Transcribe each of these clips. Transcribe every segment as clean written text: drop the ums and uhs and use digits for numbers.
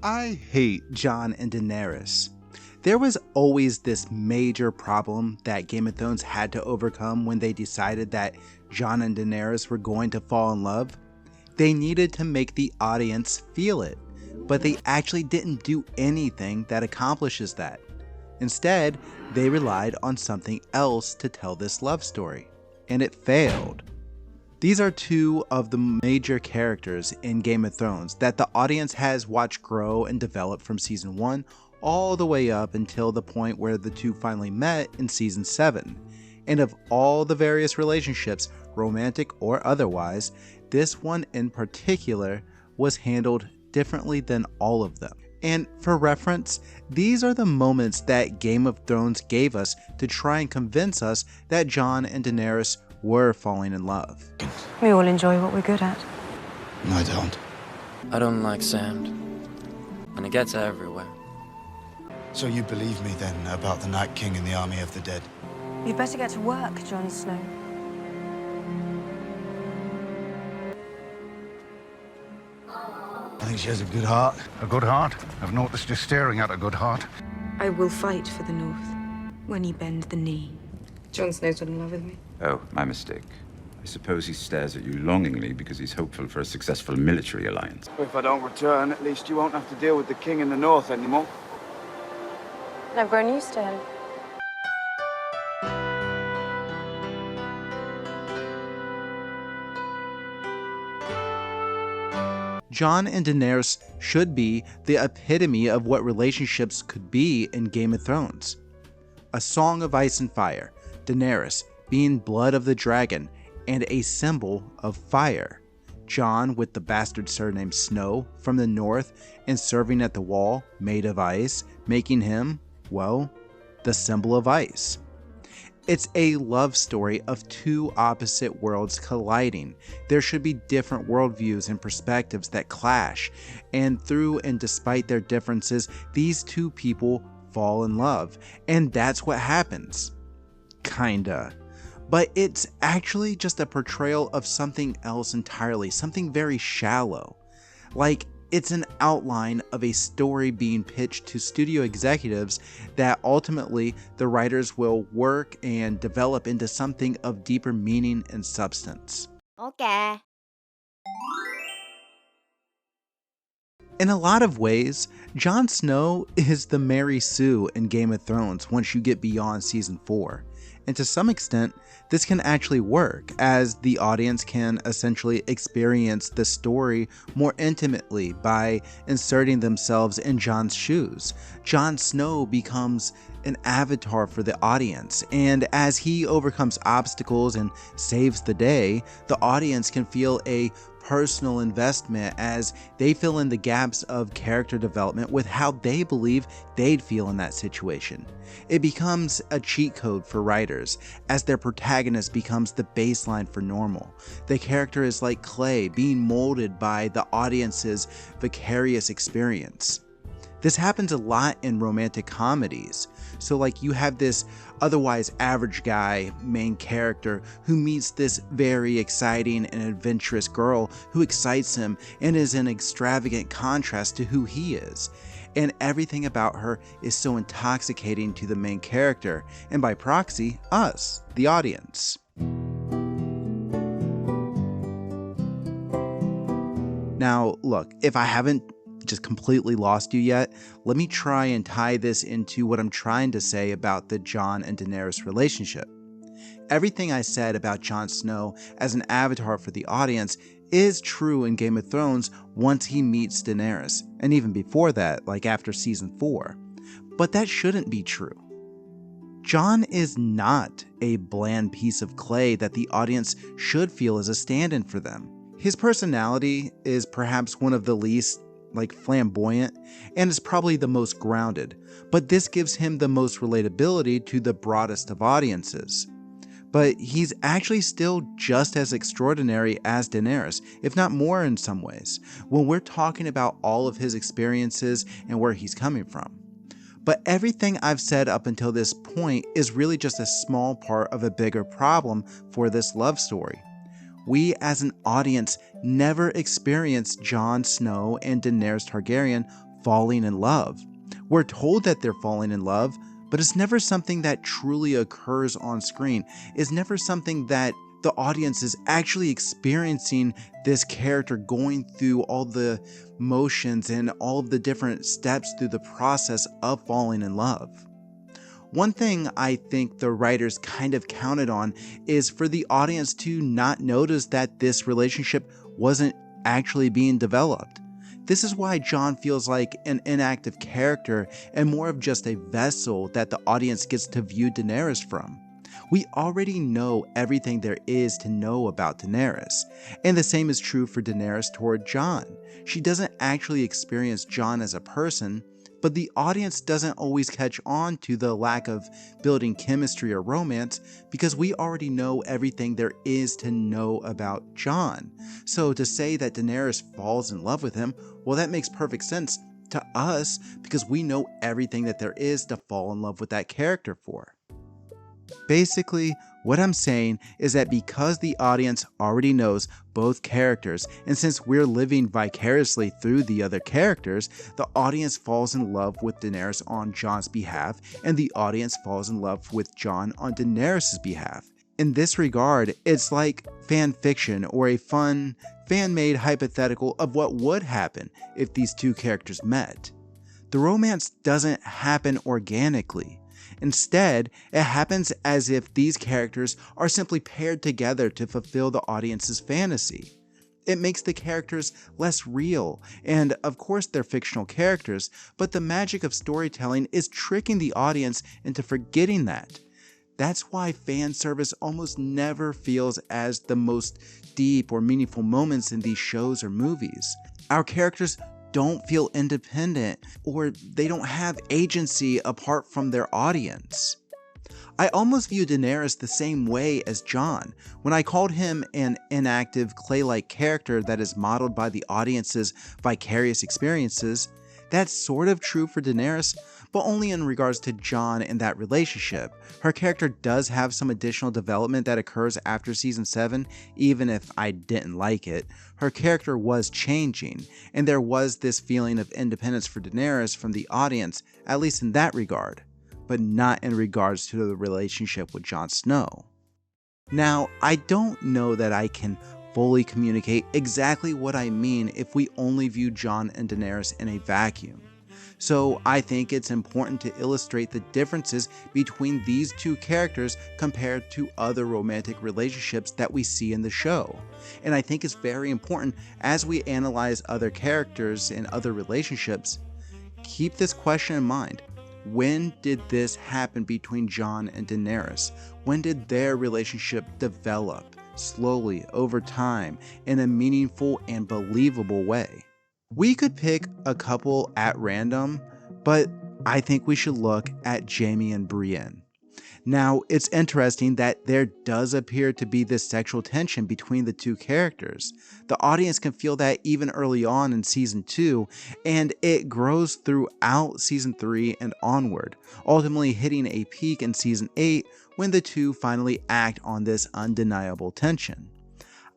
I hate Jon and Daenerys. There was always this major problem that Game of Thrones had to overcome when they decided that Jon and Daenerys were going to fall in love. They needed to make the audience feel it, but they actually didn't do anything that accomplishes that. Instead, they relied on something else to tell this love story, and it failed. These are two of the major characters in Game of Thrones that the audience has watched grow and develop from season 1 all the way up until the point where the two finally met in season 7. And of all the various relationships, romantic or otherwise, this one in particular was handled differently than all of them. And for reference, these are the moments that Game of Thrones gave us to try and convince us that Jon and Daenerys were falling in love. We all enjoy what we're good at. I don't. I don't like sand. And it gets everywhere. So you believe me then about the Night King and the army of the dead? You'd better get to work, Jon Snow. I think she has a good heart. A good heart? I've noticed you staring at a good heart. I will fight for the North when he bends the knee. Jon Snow's not in love with me. Oh, my mistake. I suppose he stares at you longingly because he's hopeful for a successful military alliance. If I don't return, at least you won't have to deal with the king in the north anymore. I've grown used to him. Jon and Daenerys should be the epitome of what relationships could be in Game of Thrones. A song of ice and fire, Daenerys being blood of the dragon and a symbol of fire. Jon with the bastard surname Snow from the north and serving at the wall made of ice, making him, well, the symbol of ice. It's a love story of two opposite worlds colliding. There should be different worldviews and perspectives that clash, and through and despite their differences, these two people fall in love, and that's what happens. Kinda. But it's actually just a portrayal of something else entirely, something very shallow. Like, it's an outline of a story being pitched to studio executives that ultimately the writers will work and develop into something of deeper meaning and substance. Okay. In a lot of ways, Jon Snow is the Mary Sue in Game of Thrones once you get beyond season 4. And to some extent, this can actually work, as the audience can essentially experience the story more intimately by inserting themselves in Jon's shoes. Jon Snow becomes an avatar for the audience, and as he overcomes obstacles and saves the day, the audience can feel a personal investment as they fill in the gaps of character development with how they believe they'd feel in that situation. It becomes a cheat code for writers, as their protagonist becomes the baseline for normal. The character is like clay being molded by the audience's vicarious experience. This happens a lot in romantic comedies. So like you have this otherwise average guy main character who meets this very exciting and adventurous girl who excites him and is an extravagant contrast to who he is. And everything about her is so intoxicating to the main character, and by proxy, us, the audience. Now, look, if I haven't just completely lost you yet, let me try and tie this into what I'm trying to say about the Jon and Daenerys relationship. Everything I said about Jon Snow as an avatar for the audience is true in Game of Thrones once he meets Daenerys, and even before that, like after season 4. But that shouldn't be true. Jon is not a bland piece of clay that the audience should feel as a stand-in for them. His personality is perhaps one of the least flamboyant, and is probably the most grounded, but this gives him the most relatability to the broadest of audiences. But he's actually still just as extraordinary as Daenerys, if not more in some ways, when we're talking about all of his experiences and where he's coming from. But everything I've said up until this point is really just a small part of a bigger problem for this love story. We as an audience never experienced Jon Snow and Daenerys Targaryen falling in love. We're told that they're falling in love, but it's never something that truly occurs on screen. It's never something that the audience is actually experiencing this character going through all the motions and all of the different steps through the process of falling in love. One thing I think the writers kind of counted on is for the audience to not notice that this relationship wasn't actually being developed. This is why Jon feels like an inactive character and more of just a vessel that the audience gets to view Daenerys from. We already know everything there is to know about Daenerys, and the same is true for Daenerys toward Jon. She doesn't actually experience Jon as a person, but the audience doesn't always catch on to the lack of building chemistry or romance because we already know everything there is to know about Jon. So to say that Daenerys falls in love with him, well, that makes perfect sense to us because we know everything that there is to fall in love with that character for. Basically, what I'm saying is that because the audience already knows both characters, and since we're living vicariously through the other characters, the audience falls in love with Daenerys on Jon's behalf, and the audience falls in love with Jon on Daenerys' behalf. In this regard, it's like fan fiction or a fun, fan-made hypothetical of what would happen if these two characters met. The romance doesn't happen organically. Instead, it happens as if these characters are simply paired together to fulfill the audience's fantasy. It makes the characters less real, and of course they're fictional characters, but the magic of storytelling is tricking the audience into forgetting that. That's why fan service almost never feels as the most deep or meaningful moments in these shows or movies. Our characters don't feel independent, or they don't have agency apart from their audience. I almost view Daenerys the same way as Jon. When I called him an inactive, clay-like character that is modeled by the audience's vicarious experiences, that's sort of true for Daenerys, but only in regards to Jon and that relationship. Her character does have some additional development that occurs after season 7, even if I didn't like it. Her character was changing, and there was this feeling of independence for Daenerys from the audience, at least in that regard, but not in regards to the relationship with Jon Snow. Now, I don't know that I can fully communicate exactly what I mean if we only view Jon and Daenerys in a vacuum. So I think it's important to illustrate the differences between these two characters compared to other romantic relationships that we see in the show. And I think it's very important as we analyze other characters and other relationships, keep this question in mind. When did this happen between Jon and Daenerys? When did their relationship develop slowly over time in a meaningful and believable way? We could pick a couple at random, but I think we should look at Jaime and Brienne. Now, it's interesting that there does appear to be this sexual tension between the two characters. The audience can feel that even early on in season 2, and it grows throughout season 3 and onward, ultimately hitting a peak in season 8 when the two finally act on this undeniable tension.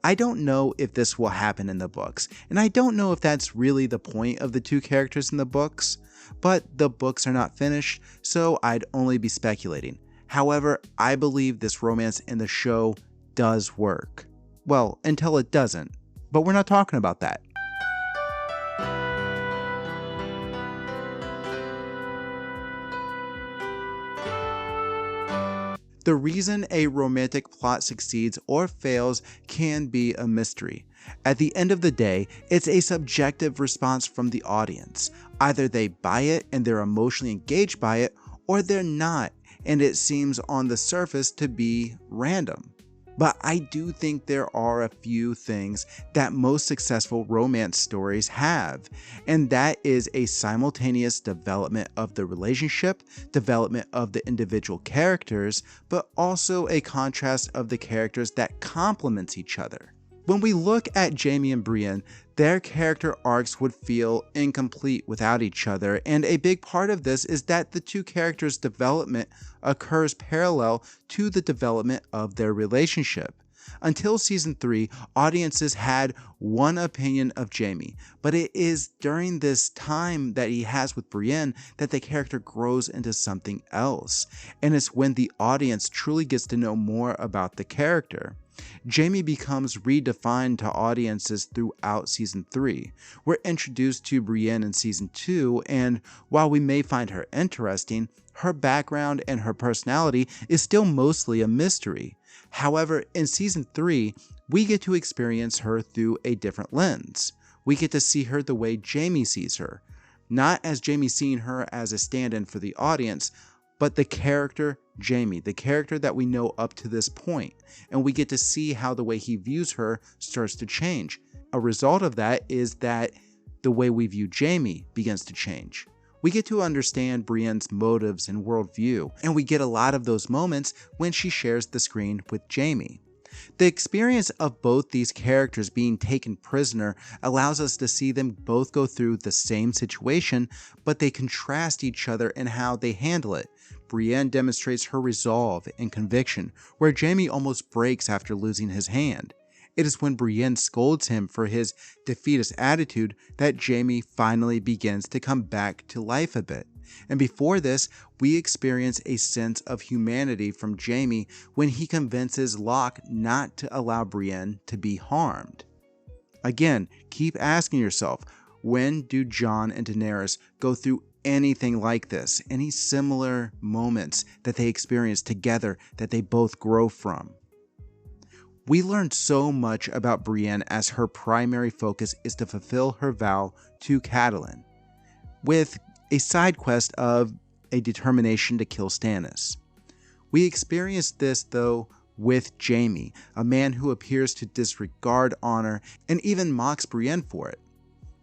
I don't know if this will happen in the books, and I don't know if that's really the point of the two characters in the books, but the books are not finished, so I'd only be speculating. However, I believe this romance in the show does work. Well, until it doesn't, but we're not talking about that. The reason a romantic plot succeeds or fails can be a mystery. At the end of the day, it's a subjective response from the audience. Either they buy it and they're emotionally engaged by it, or they're not, and it seems on the surface to be random. But I do think there are a few things that most successful romance stories have, and that is a simultaneous development of the relationship, development of the individual characters, but also a contrast of the characters that complements each other. When we look at Jaime and Brienne, their character arcs would feel incomplete without each other, and a big part of this is that the two characters' development occurs parallel to the development of their relationship. Until season 3, audiences had one opinion of Jaime, but it is during this time that he has with Brienne that the character grows into something else, and it's when the audience truly gets to know more about the character. Jaime becomes redefined to audiences throughout season 3. We're introduced to Brienne in season 2, and while we may find her interesting, her background and her personality is still mostly a mystery. However, in season 3, we get to experience her through a different lens. We get to see her the way Jaime sees her, not as Jaime seeing her as a stand-in for the audience, but the character Jaime, the character that we know up to this point, and we get to see how the way he views her starts to change. A result of that is that the way we view Jaime begins to change. We get to understand Brienne's motives and worldview, and we get a lot of those moments when she shares the screen with Jaime. The experience of both these characters being taken prisoner allows us to see them both go through the same situation, but they contrast each other in how they handle it. Brienne demonstrates her resolve and conviction, where Jaime almost breaks after losing his hand. It is when Brienne scolds him for his defeatist attitude that Jaime finally begins to come back to life a bit. And before this, we experience a sense of humanity from Jaime when he convinces Locke not to allow Brienne to be harmed. Again, keep asking yourself, when do Jon and Daenerys go through anything like this? Any similar moments that they experience together that they both grow from? We learned so much about Brienne as her primary focus is to fulfill her vow to Catelyn, with a side quest of a determination to kill Stannis. We experienced this though with Jaime, a man who appears to disregard honor and even mocks Brienne for it.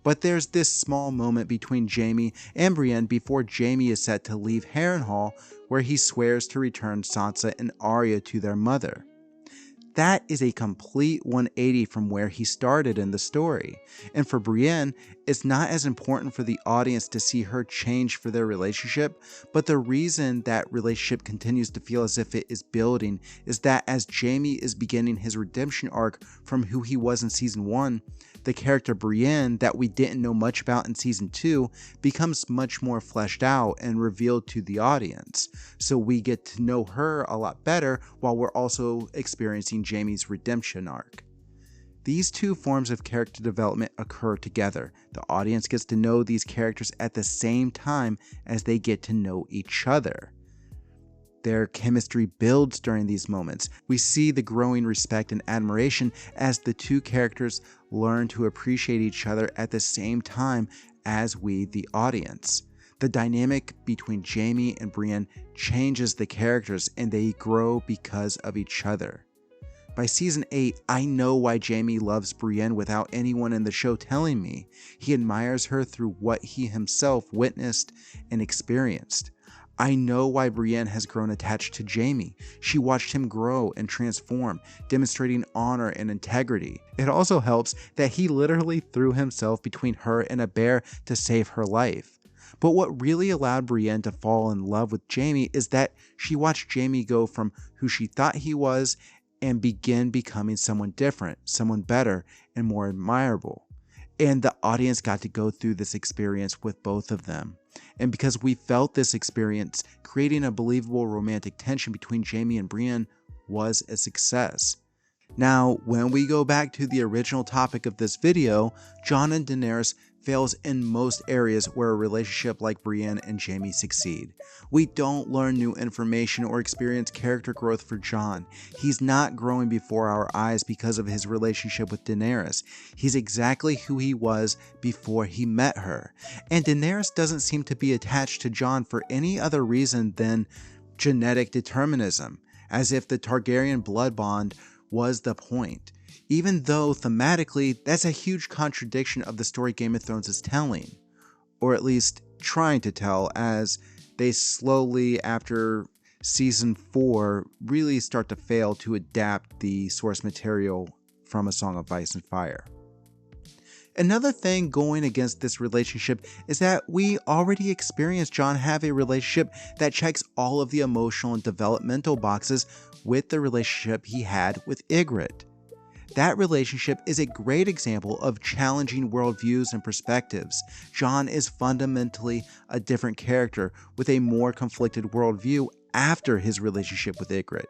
But there's this small moment between Jaime and Brienne before Jaime is set to leave Harrenhal, where he swears to return Sansa and Arya to their mother. That is a complete 180 from where he started in the story. And for Brienne, it's not as important for the audience to see her change for their relationship, but the reason that relationship continues to feel as if it is building is that as Jaime is beginning his redemption arc from who he was in season 1, the character Brienne that we didn't know much about in season 2 becomes much more fleshed out and revealed to the audience. So we get to know her a lot better while we're also experiencing Jaime's redemption arc. These two forms of character development occur together. The audience gets to know these characters at the same time as they get to know each other. Their chemistry builds during these moments. We see the growing respect and admiration as the two characters learn to appreciate each other at the same time as we, the audience. The dynamic between Jaime and Brienne changes the characters and they grow because of each other. By season 8, I know why Jaime loves Brienne without anyone in the show telling me. He admires her through what he himself witnessed and experienced. I know why Brienne has grown attached to Jaime. She watched him grow and transform, demonstrating honor and integrity. It also helps that he literally threw himself between her and a bear to save her life. But what really allowed Brienne to fall in love with Jaime is that she watched Jaime go from who she thought he was and begin becoming someone different, someone better, and more admirable. And the audience got to go through this experience with both of them. And because we felt this experience, creating a believable romantic tension between Jaime and Brienne was a success. Now, when we go back to the original topic of this video, Jon and Daenerys fails in most areas where a relationship like Brienne and Jaime succeed. We don't learn new information or experience character growth for Jon. He's not growing before our eyes because of his relationship with Daenerys. He's exactly who he was before he met her. And Daenerys doesn't seem to be attached to Jon for any other reason than genetic determinism, as if the Targaryen blood bond was the point. Even though thematically, that's a huge contradiction of the story Game of Thrones is telling, or at least trying to tell, as they slowly, after season 4, really start to fail to adapt the source material from A Song of Ice and Fire. Another thing going against this relationship is that we already experienced Jon have a relationship that checks all of the emotional and developmental boxes with the relationship he had with Ygritte. That relationship is a great example of challenging worldviews and perspectives. Jon is fundamentally a different character with a more conflicted worldview after his relationship with Ygritte.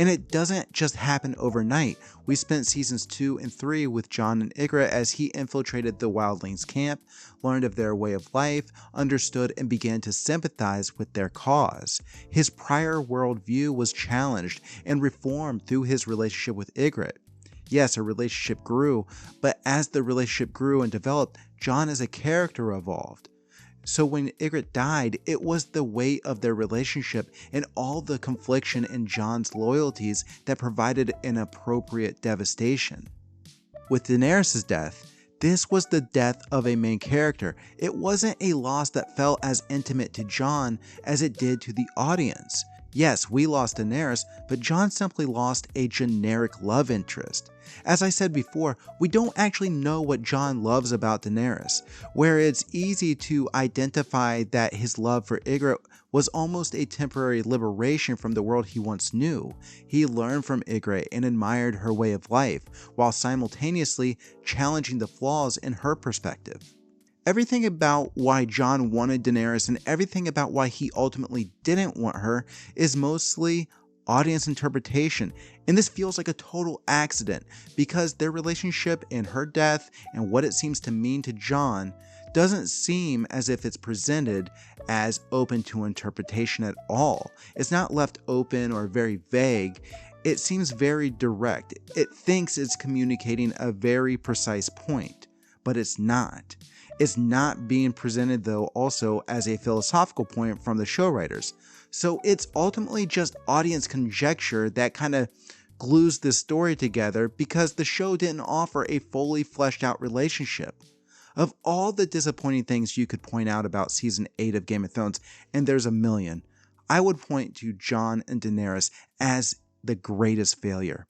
And it doesn't just happen overnight. We spent seasons 2 and 3 with Jon and Ygritte as he infiltrated the wildlings' camp, learned of their way of life, understood and began to sympathize with their cause. His prior worldview was challenged and reformed through his relationship with Ygritte. Yes, a relationship grew, but as the relationship grew and developed, Jon as a character evolved. So when Ygritte died, it was the weight of their relationship and all the confliction in Jon's loyalties that provided an appropriate devastation. With Daenerys' death, this was the death of a main character. It wasn't a loss that felt as intimate to Jon as it did to the audience. Yes, we lost Daenerys, but Jon simply lost a generic love interest. As I said before, we don't actually know what Jon loves about Daenerys, where it's easy to identify that his love for Ygritte was almost a temporary liberation from the world he once knew. He learned from Ygritte and admired her way of life, while simultaneously challenging the flaws in her perspective. Everything about why Jon wanted Daenerys and everything about why he ultimately didn't want her is mostly audience interpretation, and this feels like a total accident because their relationship and her death and what it seems to mean to Jon doesn't seem as if it's presented as open to interpretation at all. It's not left open or very vague. It seems very direct. It thinks it's communicating a very precise point, but it's not. It's not being presented though also as a philosophical point from the show writers. So it's ultimately just audience conjecture that kind of glues this story together because the show didn't offer a fully fleshed out relationship. Of all the disappointing things you could point out about season 8 of Game of Thrones, and there's a million, I would point to Jon and Daenerys as the greatest failure.